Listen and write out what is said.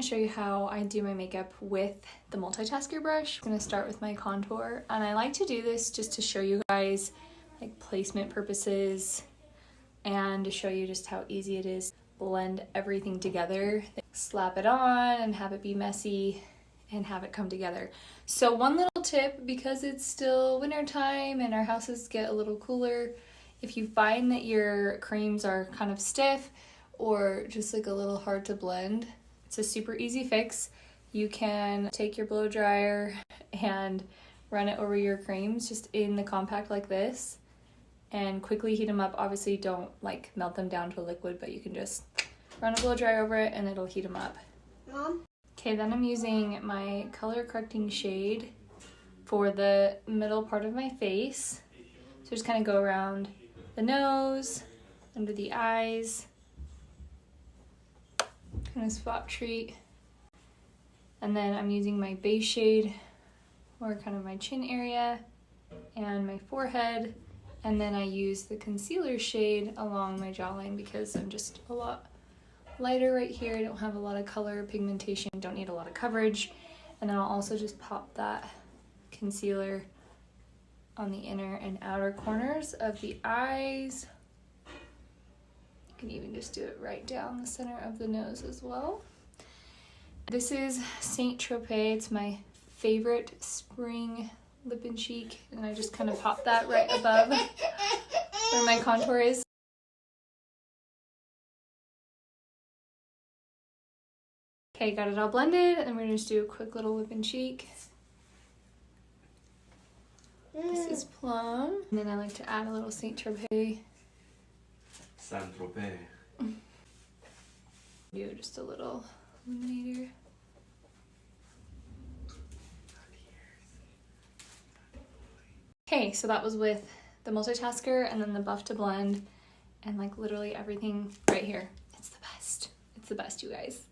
to show you how I do my makeup with the Multitasker brush. I'm going to start with my contour, and I like to do this just to show you guys like placement purposes and to show you just how easy it is to blend everything together. Slap it on and have it be messy and have it come together. So one little tip, because it's still winter time and our houses get a little cooler, if you find that your creams are kind of stiff or just like a little hard to blend, it's a super easy fix. You can take your blow dryer and run it over your creams just in the compact like this and quickly heat them up. Obviously don't like melt them down to a liquid, but you can just run a blow dryer over it and it'll heat them up. Mom? Okay, then I'm using my color correcting shade for the middle part of my face. So just kind of go around the nose, under the eyes, kind of spot treat. And then I'm using my base shade for kind of my chin area and my forehead. And then I use the concealer shade along my jawline because I'm just a lot lighter right here. I don't have a lot of color pigmentation, don't need a lot of coverage. And then I'll also just pop that concealer on the inner and outer corners of the eyes. You can even just do it right down the center of the nose as well. This is Saint Tropez. It's my favorite spring lip and cheek, and I just kind of pop that right above where my contour is. Okay, got it all blended, and we're gonna just do a quick little lip and cheek. This is Plum. And then I like to add a little Saint Tropez. Saint Tropez. Do just a little illuminator. Okay, so that was with the Multitasker and then the Buff to Blend and like literally everything right here. It's the best. It's the best, you guys.